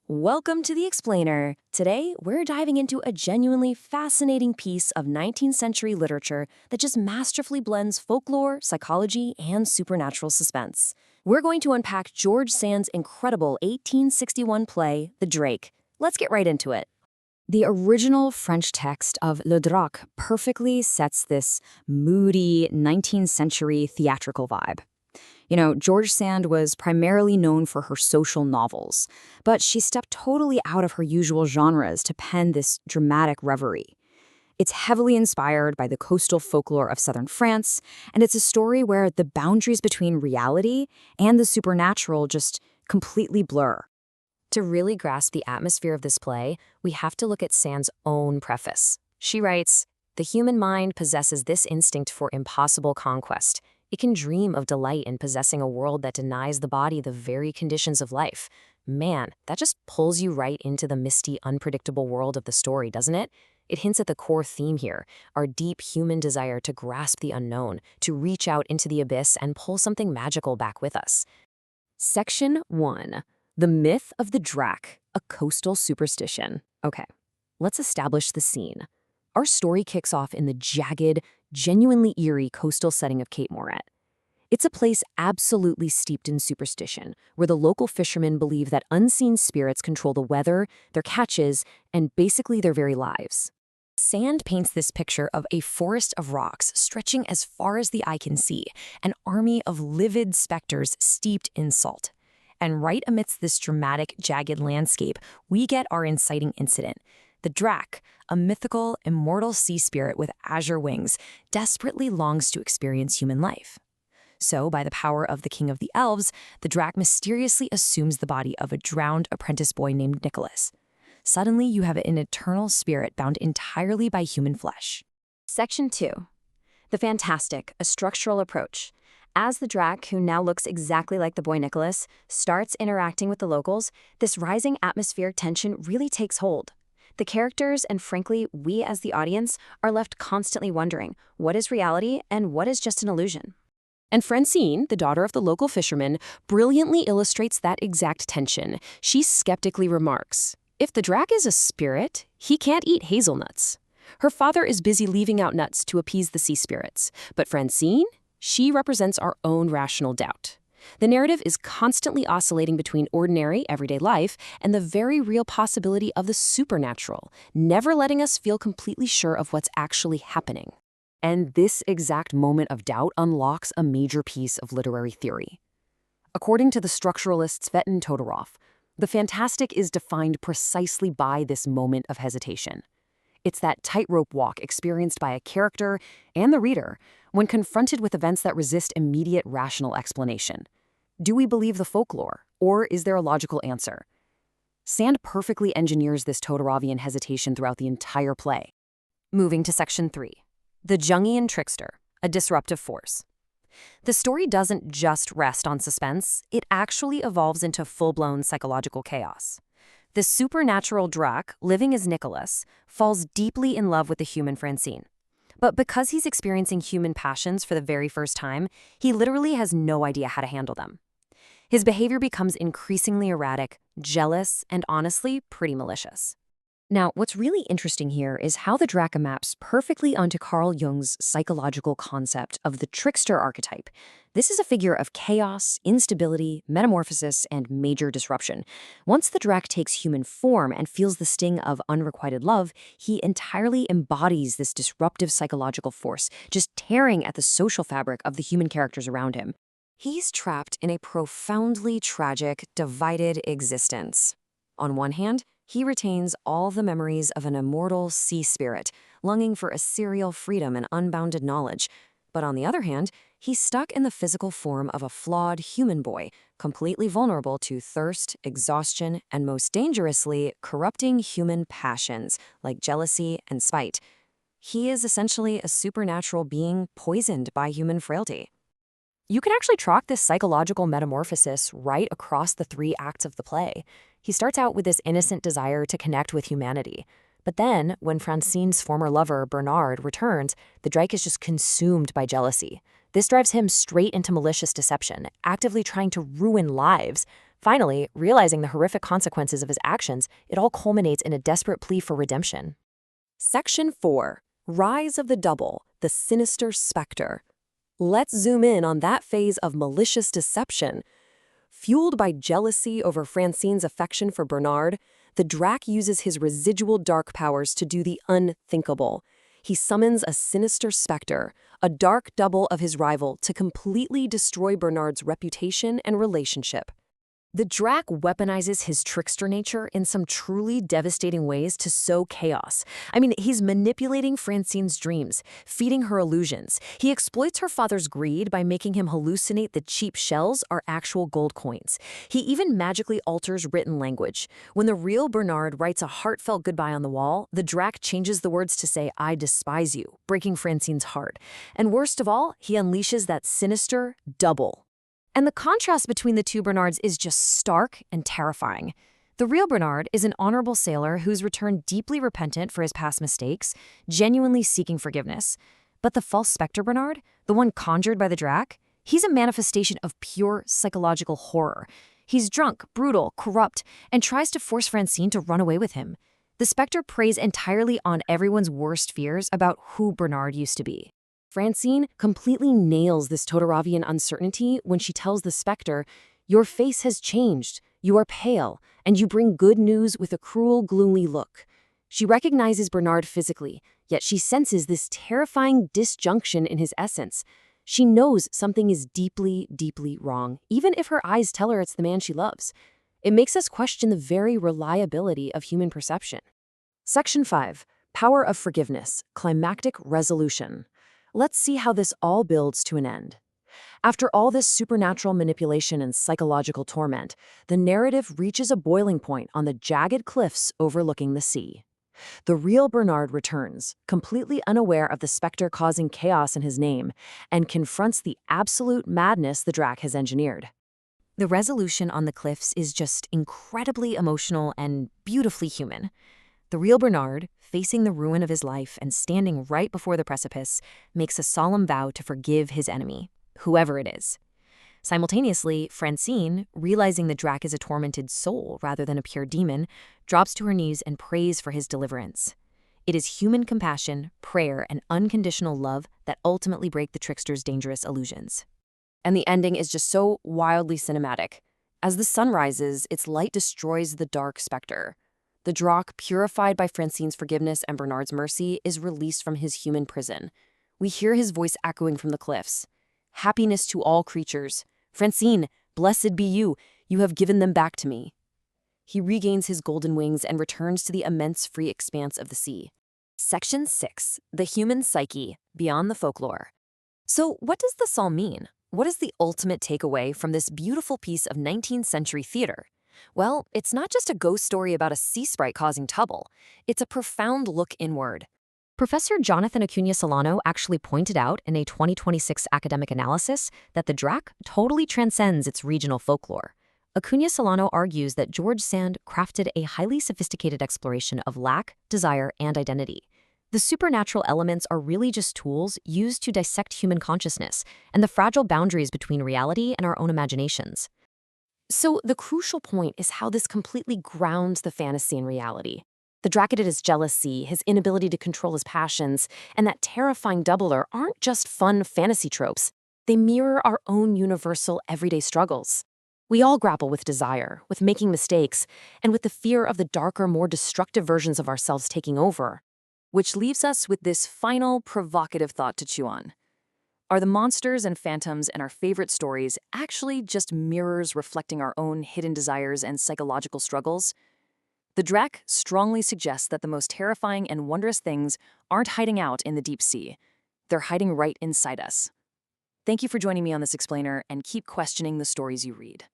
Welcome to The Explainer. Today, we're diving into a genuinely fascinating piece of 19th century literature that just masterfully blends folklore, psychology, and supernatural suspense. We're going to unpack George Sand's incredible 1861 play, The Drac. Let's get right into it. The original French text of Le Drac perfectly sets this moody 19th century theatrical vibe. George Sand was primarily known for her social novels, but she stepped totally out of her usual genres to pen this dramatic reverie. It's heavily inspired by the coastal folklore of southern France, and it's a story where the boundaries between reality and the supernatural just completely blur. To really grasp the atmosphere of this play, we have to look at Sand's own preface. She writes, "The human mind possesses this instinct for impossible conquest. It can dream of delight in possessing a world that denies the body the very conditions of life." Man, that just pulls you right into the misty, unpredictable world of the story, doesn't it? It hints at the core theme here, our deep human desire to grasp the unknown, to reach out into the abyss and pull something magical back with us. Section 1. The Myth of the Drac, a Coastal Superstition. Okay, let's establish the scene. Our story kicks off in the jagged, genuinely eerie coastal setting of Cape Moret. It's a place absolutely steeped in superstition, where the local fishermen believe that unseen spirits control the weather, their catches, and basically their very lives. Sand paints this picture of a forest of rocks stretching as far as the eye can see, an army of livid specters steeped in salt. And right amidst this dramatic, jagged landscape, we get our inciting incident. The Drac, a mythical, immortal sea spirit with azure wings, desperately longs to experience human life. So, by the power of the king of the elves, the Drac mysteriously assumes the body of a drowned apprentice boy named Nicholas. Suddenly, you have an eternal spirit bound entirely by human flesh. Section 2. The Fantastic, a Structural Approach. As the Drac, who now looks exactly like the boy Nicholas, starts interacting with the locals, this rising atmospheric tension really takes hold. The characters, and frankly, we as the audience, are left constantly wondering, what is reality and what is just an illusion? And Francine, the daughter of the local fisherman, brilliantly illustrates that exact tension. She skeptically remarks, "If the Drac is a spirit, he can't eat hazelnuts." Her father is busy leaving out nuts to appease the sea spirits, but Francine, she represents our own rational doubt. The narrative is constantly oscillating between ordinary, everyday life and the very real possibility of the supernatural, never letting us feel completely sure of what's actually happening. And this exact moment of doubt unlocks a major piece of literary theory. According to the structuralist Svetlana Todorov, the fantastic is defined precisely by this moment of hesitation. It's that tightrope walk experienced by a character and the reader when confronted with events that resist immediate rational explanation. Do we believe the folklore, or is there a logical answer? Sand perfectly engineers this Todorovian hesitation throughout the entire play. Moving to Section 3. The Jungian Trickster, a Disruptive Force. The story doesn't just rest on suspense, it actually evolves into full-blown psychological chaos. The supernatural Drac, living as Nicholas, falls deeply in love with the human Francine. But because he's experiencing human passions for the very first time, he literally has no idea how to handle them. His behavior becomes increasingly erratic, jealous, and honestly pretty malicious. Now, what's really interesting here is how the Drac maps perfectly onto Carl Jung's psychological concept of the trickster archetype. This is a figure of chaos, instability, metamorphosis, and major disruption. Once the Drac takes human form and feels the sting of unrequited love, he entirely embodies this disruptive psychological force, just tearing at the social fabric of the human characters around him. He's trapped in a profoundly tragic, divided existence. On one hand, he retains all the memories of an immortal sea spirit, longing for ethereal freedom and unbounded knowledge. But on the other hand, he's stuck in the physical form of a flawed human boy, completely vulnerable to thirst, exhaustion, and most dangerously, corrupting human passions like jealousy and spite. He is essentially a supernatural being poisoned by human frailty. You can actually track this psychological metamorphosis right across the 3 acts of the play. He starts out with this innocent desire to connect with humanity. But then, when Francine's former lover, Bernard, returns, the Drac is just consumed by jealousy. This drives him straight into malicious deception, actively trying to ruin lives. Finally, realizing the horrific consequences of his actions, it all culminates in a desperate plea for redemption. Section 4. Rise of the Double, the Sinister Spectre. Let's zoom in on that phase of malicious deception. Fueled by jealousy over Francine's affection for Bernard, the Drac uses his residual dark powers to do the unthinkable. He summons a sinister specter, a dark double of his rival, to completely destroy Bernard's reputation and relationship. The Drac weaponizes his trickster nature in some truly devastating ways to sow chaos. He's manipulating Francine's dreams, feeding her illusions. He exploits her father's greed by making him hallucinate that cheap shells are actual gold coins. He even magically alters written language. When the real Bernard writes a heartfelt goodbye on the wall, the Drac changes the words to say, "I despise you," breaking Francine's heart. And worst of all, he unleashes that sinister double. And the contrast between the two Bernards is just stark and terrifying. The real Bernard is an honorable sailor who's returned deeply repentant for his past mistakes, genuinely seeking forgiveness. But the false Spectre Bernard, the one conjured by the Drac, he's a manifestation of pure psychological horror. He's drunk, brutal, corrupt, and tries to force Francine to run away with him. The Spectre preys entirely on everyone's worst fears about who Bernard used to be. Francine completely nails this Todorovian uncertainty when she tells the Spectre, "Your face has changed, you are pale, and you bring good news with a cruel, gloomy look." She recognizes Bernard physically, yet she senses this terrifying disjunction in his essence. She knows something is deeply, deeply wrong, even if her eyes tell her it's the man she loves. It makes us question the very reliability of human perception. Section 5. Power of Forgiveness, Climactic Resolution. Let's see how this all builds to an end. After all this supernatural manipulation and psychological torment, the narrative reaches a boiling point on the jagged cliffs overlooking the sea. The real Bernard returns, completely unaware of the Spectre causing chaos in his name, and confronts the absolute madness the Drac has engineered. The resolution on the cliffs is just incredibly emotional and beautifully human. The real Bernard, facing the ruin of his life and standing right before the precipice, makes a solemn vow to forgive his enemy, whoever it is. Simultaneously, Francine, realizing the Drac is a tormented soul rather than a pure demon, drops to her knees and prays for his deliverance. It is human compassion, prayer, and unconditional love that ultimately break the trickster's dangerous illusions. And the ending is just so wildly cinematic. As the sun rises, its light destroys the dark Spectre. The Drac, purified by Francine's forgiveness and Bernard's mercy, is released from his human prison. We hear his voice echoing from the cliffs. "Happiness to all creatures. Francine, blessed be you. You have given them back to me." He regains his golden wings and returns to the immense free expanse of the sea. Section 6. The Human Psyche, Beyond the Folklore. So what does this all mean? What is the ultimate takeaway from this beautiful piece of 19th century theater? Well, it's not just a ghost story about a sea sprite causing trouble. It's a profound look inward. Professor Jonathan Acuna Solano actually pointed out in a 2026 academic analysis that the Drac totally transcends its regional folklore. Acuna Solano argues that George Sand crafted a highly sophisticated exploration of lack, desire, and identity. The supernatural elements are really just tools used to dissect human consciousness and the fragile boundaries between reality and our own imaginations. So the crucial point is how this completely grounds the fantasy in reality. The Drac-ida's jealousy, his inability to control his passions, and that terrifying doubler aren't just fun fantasy tropes. They mirror our own universal everyday struggles. We all grapple with desire, with making mistakes, and with the fear of the darker, more destructive versions of ourselves taking over. Which leaves us with this final, provocative thought to chew on. Are the monsters and phantoms in our favorite stories actually just mirrors reflecting our own hidden desires and psychological struggles? The Drac strongly suggests that the most terrifying and wondrous things aren't hiding out in the deep sea. They're hiding right inside us. Thank you for joining me on this explainer, and keep questioning the stories you read.